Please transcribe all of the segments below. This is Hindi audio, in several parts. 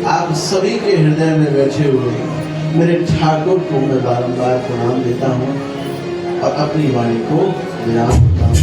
आप सभी के हृदय में बैठे हुए मेरे ठाकुर को मैं बारंबार प्रणाम देता हूँ और अपनी वाणी को विराम देता हूँ।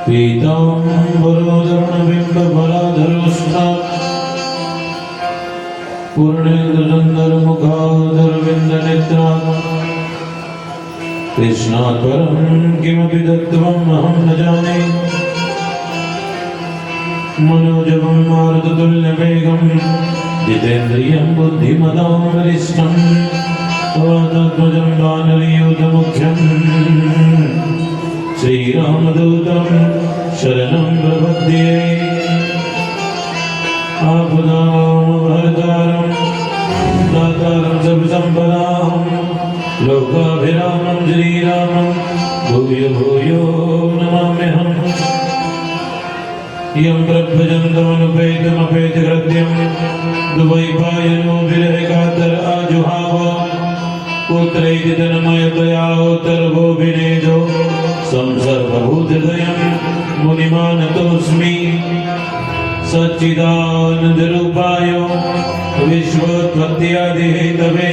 पीताम्बरोदरणबिम्बफलाधरोष्ठा पूर्णेन्दुसुन्दरमुखाधरविन्दनेत्रा कृष्णात् परं किमपि तत्त्वम् अहं न जाने मनोजवं मारुततुल्यवेगं जितेन्द्रियं बुद्धिमतां वरिष्ठं वातात्मजं वानरयूथमुख्यं श्रीरामदूतं शरणं प्रपद्ये आपदामपहर्तारं दातारं सर्वसम्पदां लोकाभिरामं श्रीरामं भूयो भूयो नमाम्यहम् यं प्रभजन्तमनुपेतमपेतकृत्यं द्वैपायनो विरहकातर आजुहाव पुत्रैति तन्मयतया उत्तरभोभिनेदो संसर्वभूतदयं मुनिमानतोऽस्मि सच्चिदानन्दरूपाय विश्वोत्पत्त्यादिहेतवे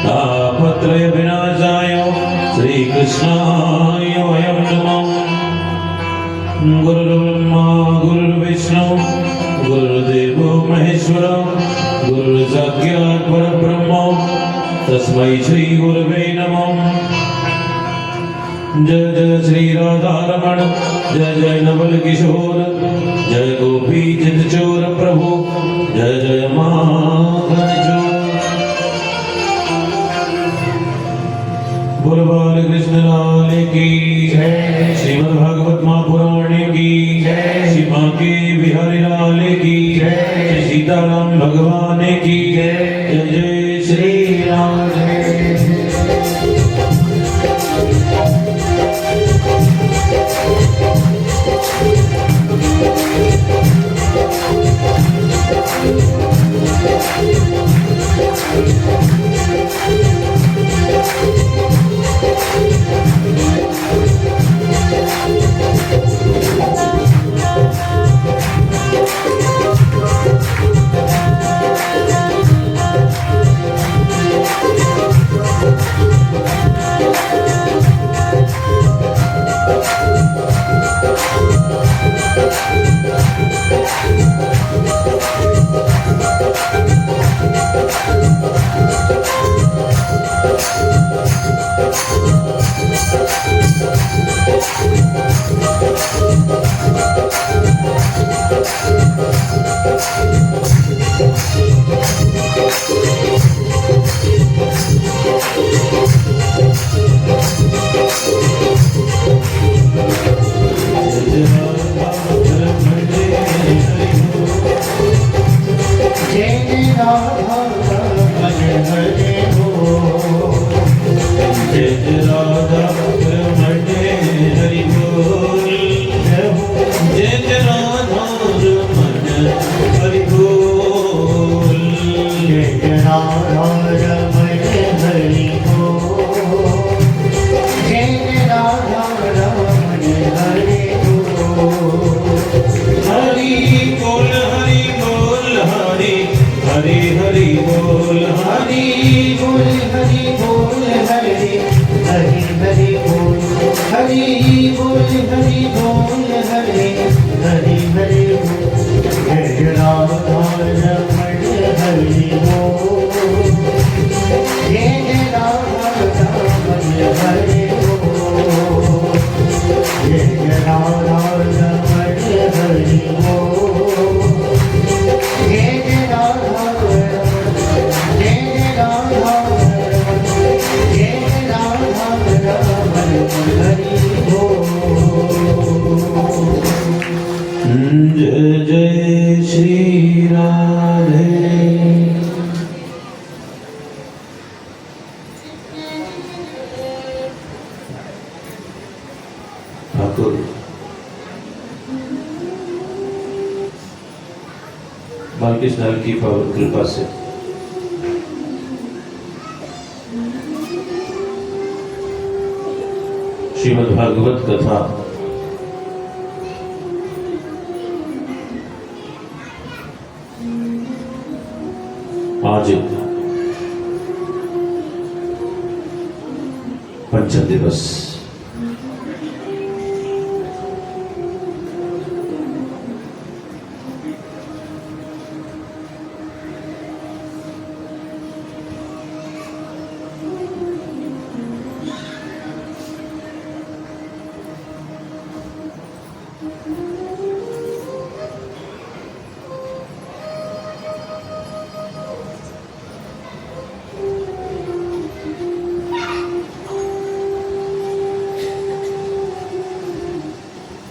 तापत्रयविनाशाय श्रीकृष्णाय वयं नमः। गुरुर्ब्रह्मा गुरुर्विष्णु गुरुर्देवो महेश्वर गुरुर्साक्षात् परब्रह्म तस्मै श्री गुरवे नमः। जय जय श्री राधारमण जय जय नवल किशोर जय गोपी चितचोर प्रभु जय जय माखन चोर। बोल बाल कृष्ण लाल की जय। श्रीमद् भागवत महापुराण की जय। श्री बांके बिहारी लाल की जय। श्री सीताराम भगवान की जय। जय जय श्री राम। जय जय श्री राधे। ठाकुर बालकृष्ण की पावन कृपा से श्रीमद् भागवत कथा आज पंचम दिवस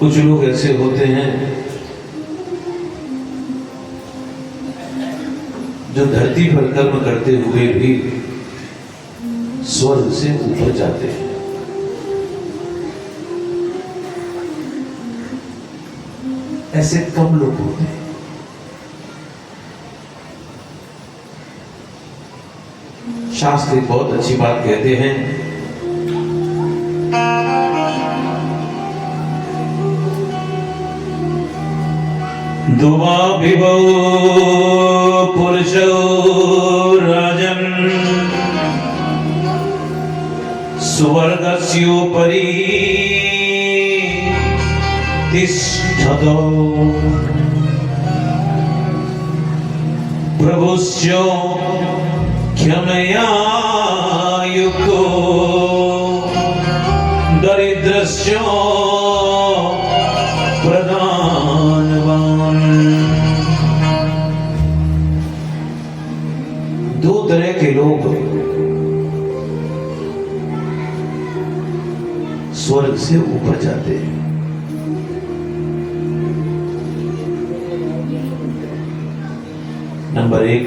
कुछ लोग ऐसे होते हैं जो धरती पर कर्म करते हुए भी स्वर्ग से ऊपर जाते हैं। ऐसे कम लोग होते हैं। शास्त्र बहुत अच्छी बात कहते हैं, दुवा विभो पुरुषो राजन स्वर्गस्योपरि तिष्ठतो प्रभुस्य क्षमया युक्तो दरिद्रस्य प्रदानवान। दो तरह के लोग स्वर्ग से ऊपर जाते हैं। नंबर एक,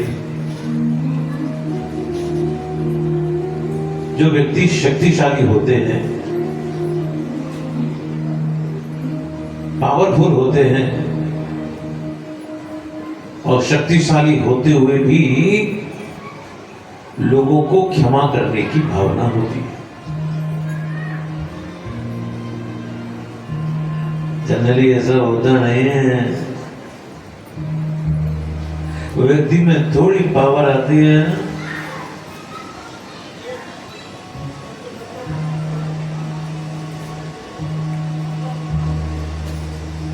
जो व्यक्ति शक्तिशाली होते हैं, पावरफुल होते हैं और शक्तिशाली होते हुए भी लोगों को क्षमा करने की भावना होती है। जनरली ऐसा होता नहीं है। व्यक्ति में थोड़ी पावर आती है,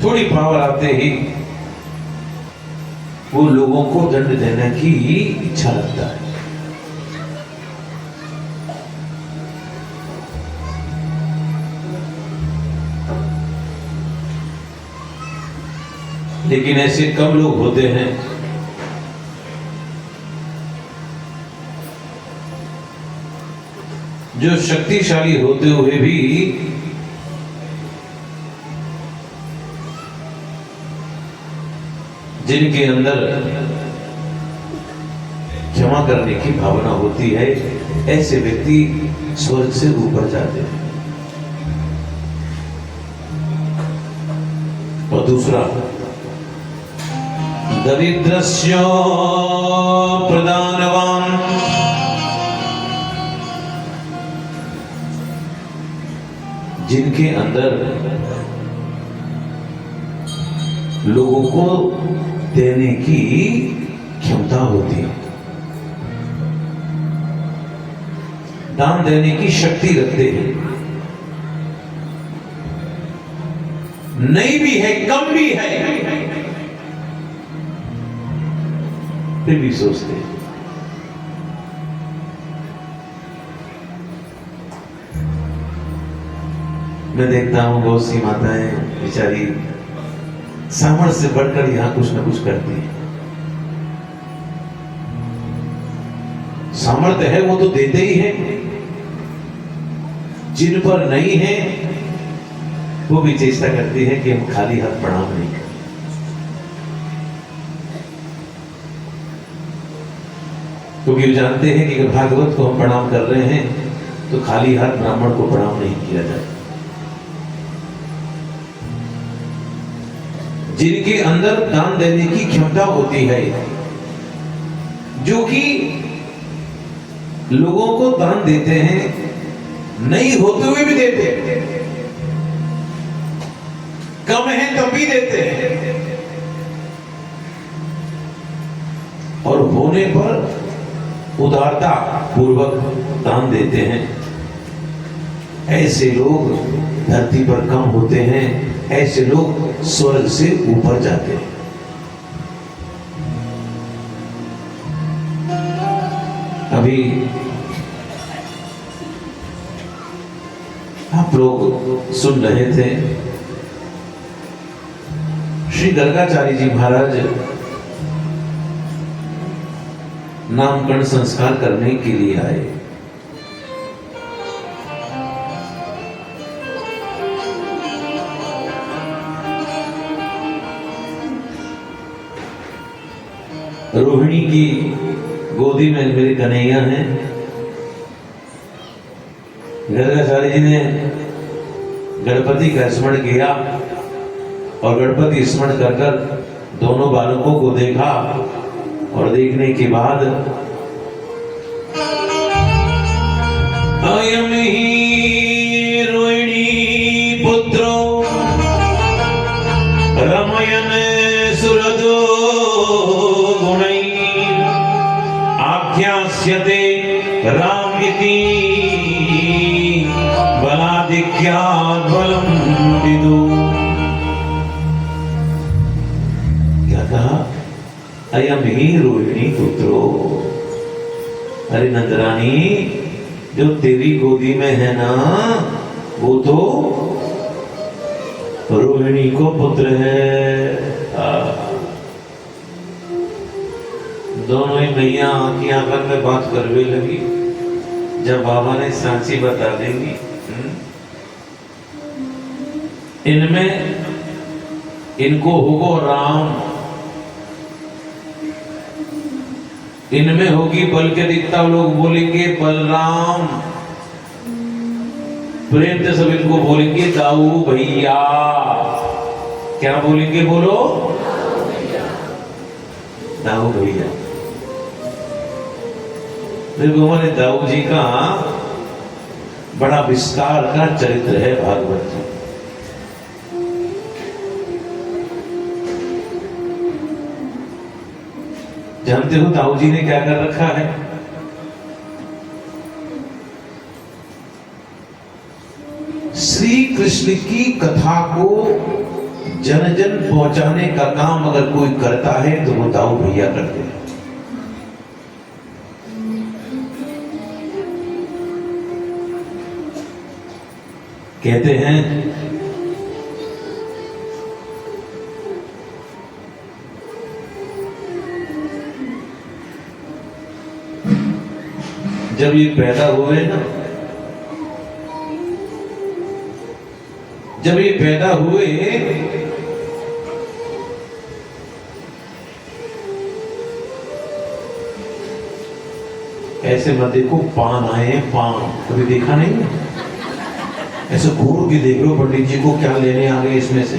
थोड़ी पावर आते ही वो लोगों को दंड देने की इच्छा रखता है। लेकिन ऐसे कम लोग होते हैं जो शक्तिशाली होते हुए भी जिनके अंदर क्षमा करने की भावना होती है, ऐसे व्यक्ति स्वर्ग से ऊपर जाते हैं। और दूसरा, दरिद्रस्य प्रदानवान, जिनके अंदर लोगों को देने की क्षमता होती है, दान देने की शक्ति रखते हैं। नहीं भी है, कम भी है, फिर भी सोचते हैं। मैं देखता हूं बहुत सी माताएं बेचारी सामर्थ्य से बढ़कर यहां कुछ ना कुछ करती है। सामर्थ्य है वो तो देते ही है, जिन पर नहीं है वो भी चेष्टा करती है कि हम खाली हाथ प्रणाम नहीं करें। क्योंकि वो जानते हैं कि अगर भागवत को हम प्रणाम कर रहे हैं तो खाली हाथ ब्राह्मण को प्रणाम नहीं किया जाए। जिनके अंदर दान देने की क्षमता होती है, जो कि लोगों को दान देते हैं, नहीं होते हुए भी देते हैं, कम है तब भी देते हैं, और होने पर उदारता पूर्वक दान देते हैं। ऐसे लोग धरती पर कम होते हैं, ऐसे लोग स्वर्ग से ऊपर जाते हैं। अभी आप लोग सुन रहे थे, श्री गर्गाचार्य जी महाराज नामकरण संस्कार करने के लिए आए। रोहिणी की गोदी में मेरे कन्हैया हैं। गर्गाचार्य जी ने गणपति का स्मरण किया और गणपति स्मरण कर कर दोनों बालकों को देखा और देखने के बाद अयम ही रोहिणी पुत्रो रमयन सुरदो गुणै आख्यास्यते राम इति बलाधिक्यात् बलं विदु। क्या कहा? अयम ही रोहिणी पुत्रो, अरे नंदरानी जो तेरी गोदी में है ना वो तो रोहिणी को पुत्र है। दोनों ही मैया आंखी आंखन में बात करने लगी। जब बाबा ने सांची बता देंगी इनमें इनको होगो राम, इनमें होगी बल के दिखता लोग बोलेंगे बलराम, प्रेम से सब इनको बोलेंगे दाऊ भैया। क्या बोलेंगे? बोलो दाऊ भैया। देखो हमारे दाऊ जी का बड़ा विस्तार का चरित्र है भागवत जी। जानते हो दाऊ जी ने क्या कर रखा है? श्री कृष्ण की कथा को जन जन पहुंचाने का काम अगर कोई करता है तो वो दाऊ भैया करते हैं। कहते हैं जब ये पैदा हुए ना, जब ये पैदा हुए ऐसे मत देखो, पान आए पान, कभी देखा नहीं है? ऐसे घूर के देख लो पंडित जी को क्या लेने आ गए इसमें से।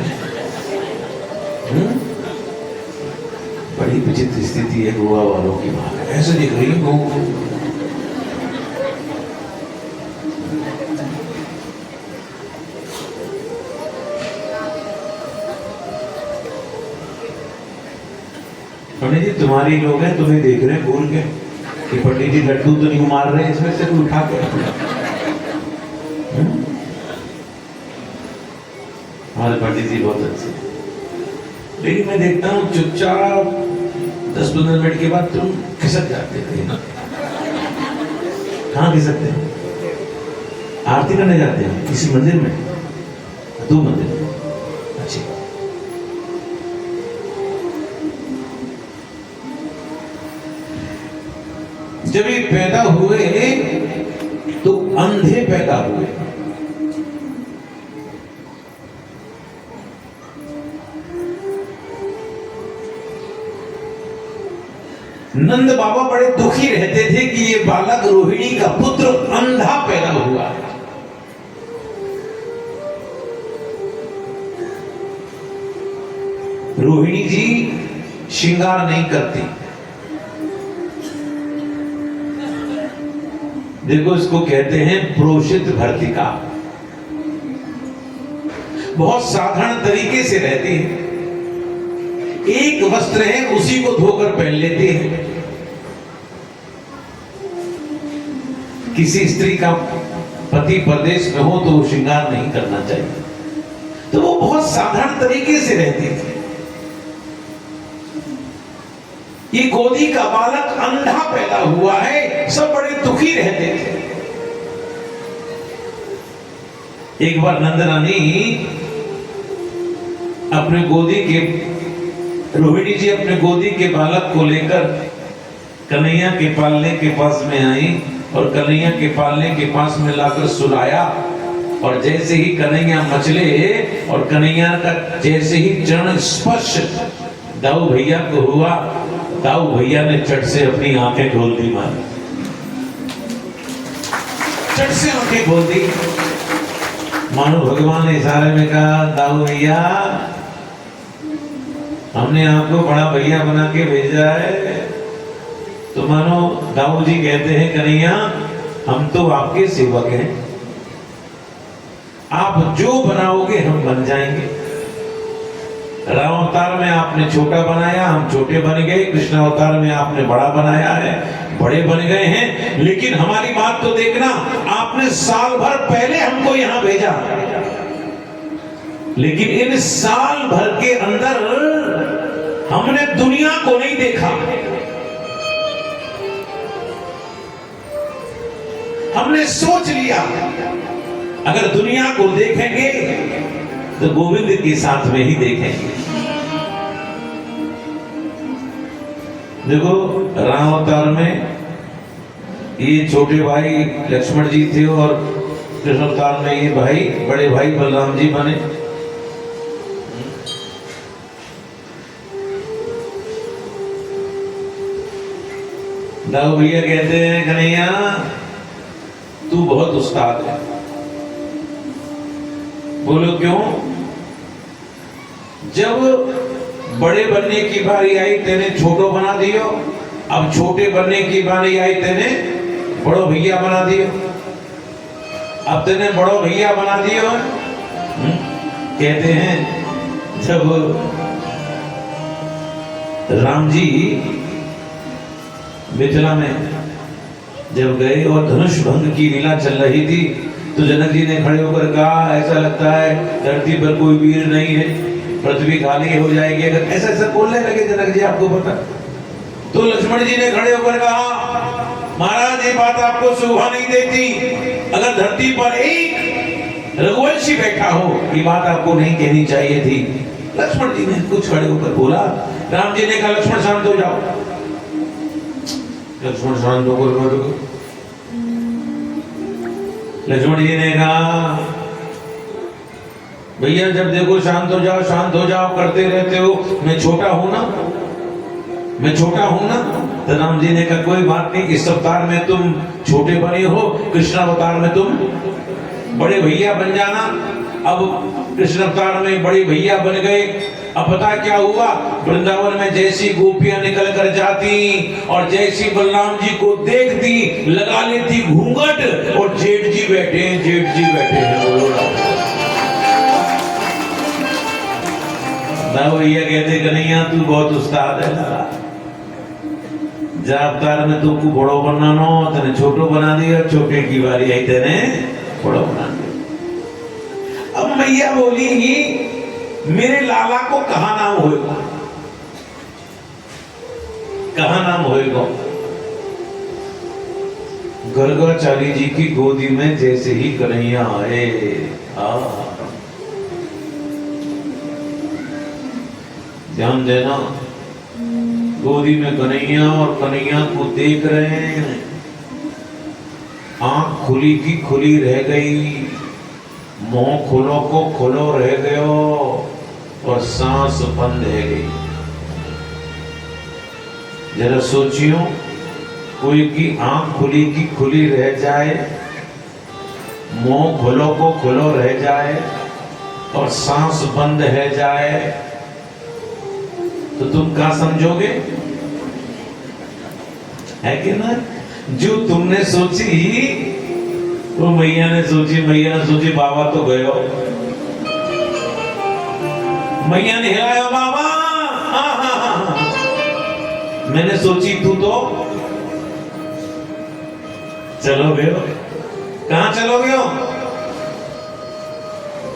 बड़ी विचित्र स्थिति है गोवा वालों की। बात ऐसे दिख रही है गो। पंडित जी तुम्हारे लोग हैं, तुम्हें देख रहे हैं भूल के कि पंडित जी लड्डू तो नहीं मार रहे इसमें से उठा के। हमारे पंडित जी बहुत अच्छे, लेकिन मैं देखता हूँ चुपचाप 10-15 मिनट के बाद तुम खिसक जाते थे। कहाँ खिसकते हैं? आरती करने जाते हैं किसी मंदिर में, 2 मंदिर में। अच्छी जब ये पैदा हुए तो अंधे पैदा हुए। नंद बाबा बड़े दुखी रहते थे कि ये बालक रोहिणी का पुत्र अंधा पैदा हुआ। रोहिणी जी श्रृंगार नहीं करती। देखो इसको कहते हैं प्रोषित भर्तिका। बहुत साधारण तरीके से रहती है। एक वस्त्र है उसी को धोकर पहन लेती है। किसी स्त्री का पति परदेश में हो तो वो श्रृंगार नहीं करना चाहिए। तो वो बहुत साधारण तरीके से रहती थी। ये गोदी का बालक अंधा पैदा हुआ है, सब बड़े दुखी रहते थे। एक बार नंदरानी अपने गोदी के रोहिणी जी अपने गोदी के बालक को लेकर कन्हैया के पालने के पास में आई और कन्हैया के पालने के पास में लाकर सुलाया। और जैसे ही कन्हैया मचले और कन्हैया का जैसे ही चरण स्पर्श दाऊ भैया को हुआ, ताऊ भैया ने चट से अपनी आंखें खोल दी मारी, चट से आंखें खोल दी, मानो भगवान ने इशारे में कहा ताऊ भैया हमने आपको बड़ा भैया बना के भेजा है। तो मानो दाऊ जी कहते हैं कन्हैया हम तो आपके सेवक हैं, आप जो बनाओगे हम बन जाएंगे। राम अवतार में आपने छोटा बनाया, हम छोटे बन गए। कृष्ण अवतार में आपने बड़ा बनाया है, बड़े बन गए हैं। लेकिन हमारी बात तो देखना, आपने साल भर पहले हमको यहां भेजा, लेकिन इन साल भर के अंदर हमने दुनिया को नहीं देखा। हमने सोच लिया अगर दुनिया को देखेंगे तो गोविंद के साथ में ही देखेंगे। देखो राम अवतार में ये छोटे भाई लक्ष्मण जी थे और कृष्ण अवतार में ये भाई बड़े भाई बलराम जी बने। दाऊ भैया कहते हैं कन्हैया तू बहुत उस्ताद है। बोलो क्यों? जब बड़े बनने की बारी आई तेने छोटो बना दियो, अब छोटे बनने की बारी आई तेने बड़ो भैया बना दियो, अब तेने बड़ो भैया बना दियो। कहते हैं जब राम जी मिथिला में जब गए और धनुष भंग की लीला चल रही थी तो जनक जी ने खड़े होकर कहा ऐसा लगता है धरती पर कोई वीर नहीं है, पृथ्वी खाली हो जाएगी। अगर ऐसा ऐसा बोलने लगे जनक जी आपको पता, तो लक्ष्मण जी ने खड़े होकर कहा महाराज ये बात आपको शोभा नहीं देती, अगर धरती पर एक रघुवंशी बैठा हो ये बात आपको नहीं कहनी चाहिए थी। लक्ष्मण जी ने कुछ खड़े होकर बोला, राम जी ने कहा लक्ष्मण शांत हो जाओ। लक्ष्मण शांत होकर लक्ष्मण जी ने कहा भैया जब देखो शांत हो जाओ करते रहते हो, मैं छोटा हूं ना, मैं छोटा हूं ना। तो राम जी ने कहा कोई बात नहीं, इस अवतार में तुम छोटे बने हो, कृष्ण अवतार में तुम बड़े भैया बन जाना। अब कृष्ण अवतार में बड़े भैया बन गए। अब पता क्या हुआ, वृंदावन में जैसी गोपियां निकल कर जाती और जैसी बलराम जी को देखती लगा लेती घूंघट और जेठ जी बैठे हैं, जेठ जी बैठे हैं। भैया कहते कन्हैया तू बहुत उस्ताद है, जा अवतार में तुमको बड़ो बनना नो तेने छोटो बना दिया, छोटे की बारी आई तेने बड़ो बना दिया। अब मैया बोली मेरे लाला को कहा नाम होएगा, कहा नाम होएगा। गर्गाचारी जी की गोदी में जैसे ही कन्हैया आए, ध्यान देना, गोदी में कन्हैया और कन्हैया को देख रहे हैं, आंख खुली की खुली रह गई, मुंह खुलो को खुलो रह गयो और सांस बंद रह गई। जरा सोचियो कोई की आंख खुली की खुली रह जाए, मुंह खुलो को खुलो रह जाए और सांस बंद रह जाए तो तुम क्या समझोगे? है कि ना? जो तुमने सोची वो मैया ने सोची बाबा तो गयो, मैया ने हिलाया बाबा, हाँ। मैंने सोची तू तो चलोगे, कहां चलोगे?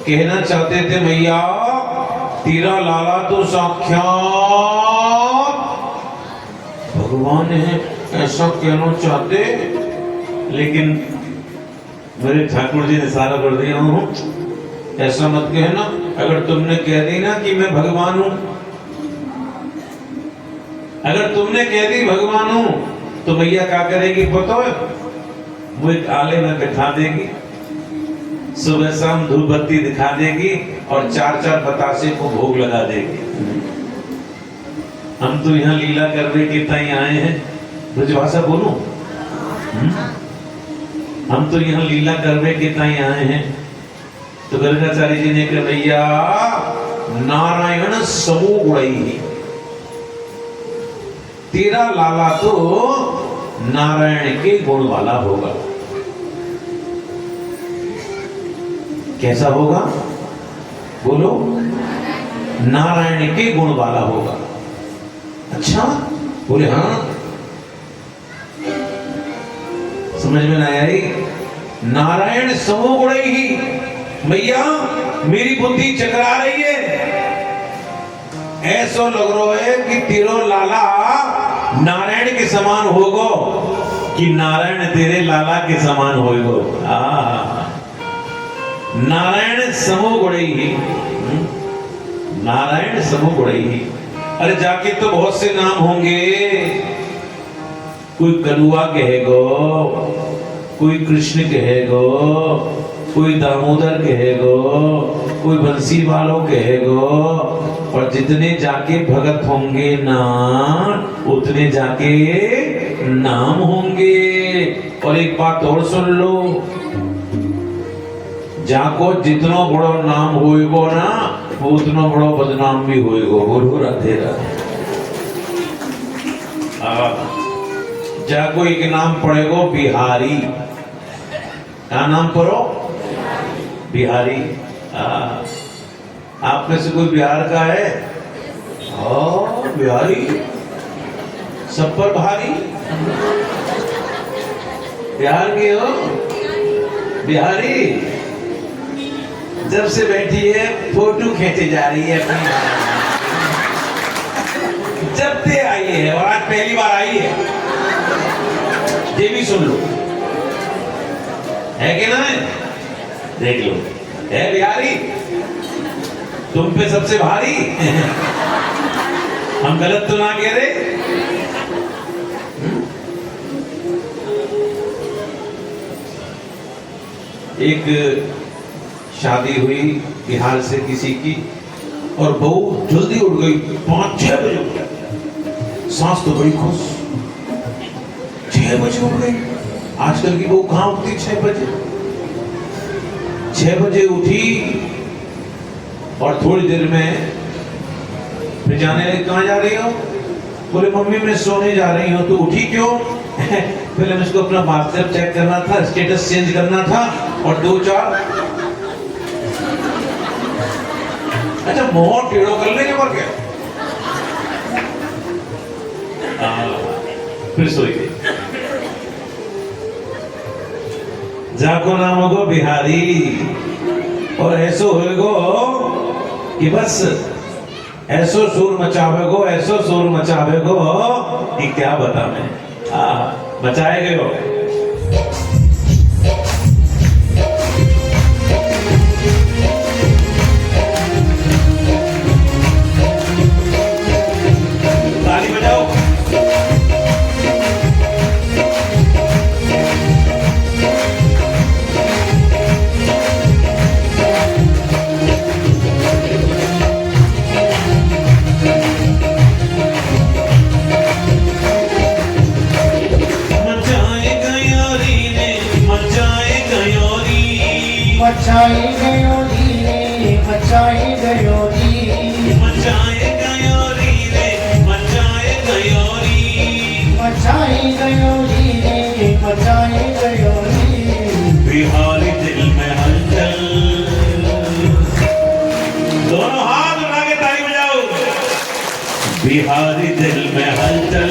कहना चाहते थे मैया तेरा लाला तो साक्षात भगवान है, ऐसा कहना चाहते, लेकिन मेरे ठाकुर जी ने सारा कर दिया हूं, ऐसा मत कहना। अगर तुमने कह दी ना कि मैं भगवान हूं, अगर तुमने कह दी भगवान हूं तो मैया क्या करेगी पता है? वो एक आले में बिठा देगी, सुबह शाम धूप बत्ती दिखा देगी और 4-4 बतासे को भोग लगा देगी। हम तो यहाँ लीला करने के ताई आए हैं। ब्रजभाषा बोलूं? हम तो यहाँ लीला करने के ताई आए हैं। तो गर्गाचार्य जी ने कहा भैया नारायण समूह गुणई, तेरा लाला तो नारायण के गुण वाला होगा। कैसा होगा बोलो? नारायण के गुण वाला होगा। अच्छा बोले हाँ, समझ में नहीं आई? नारायण समूह गुण ही, भैया मेरी बुद्धि चकरा रही है। ऐसा लग रहा है कि तेरो लाला नारायण के समान होगो कि नारायण तेरे लाला के समान होगो। नारायण समूह गुण ही, नारायण समूह गुण ही। अरे जाके तो बहुत से नाम होंगे, कोई कलुआ कहेगो, कोई कृष्ण कहेगो, कोई दामोदर कहेगो, कोई बंसी वालों कहेगो, और जितने जाके भगत होंगे ना उतने जाके नाम होंगे। और एक बात और सुन लो, जाको जितना बड़ा नाम होएगो ना वो उतना बड़ा बदनाम भी होएगो। बोलो राधे राधे। जाको एक नाम पड़ेगो बिहारी। क्या नाम पढ़ो? बिहारी। आप में से कोई बिहार का है? बिहारी सब पर भारी। बिहार के हो? बिहारी जब से बैठी है फोटो खींचे जा रही है अपनी। जब से आई है और आज पहली बार आई है, ये भी सुन लो। है कि ना? देख लो, है बिहारी तुम पे सबसे भारी। हम गलत तो ना कह रहे? एक शादी हुई बिहार से किसी की, और बहू जल्दी उठ गई, 5-6 बजे उठ गई। सास तो बड़ी खुश, 6 बजे उठ गई। आजकल की बहू कहाँ उठती 6 बजे? 6 बजे उठी और थोड़ी देर में फिर जाने लगी। कहाँ जा रही हो? बोले मम्मी मैं सोने जा रही हूँ। तो उठी क्यों? पहले मुझको अपना व्हाट्सएप चेक करना था, स्टेटस चेंज करना था, और 2-4 अच्छा मोह टेढ़ो कर लेंगे और क्या? फिर सोई गई। जाको नाम होगो बिहारी, और ऐसो होएगो कि बस ऐसो शोर मचावेगो, ऐसो शोर मचावेगो कि क्या बता मैं। बचाए गए हो। ताली बजाओ। मचाए गयो रे, मचाए गयो रे, मचाए गयो रे, मचाए गयो रे, मचाए गयो रे, मचाए गयो रे। बिहारी दिल में हलचल। दोनों हाथ उठा के ताली बजाओ। बिहारी दिल में हलचल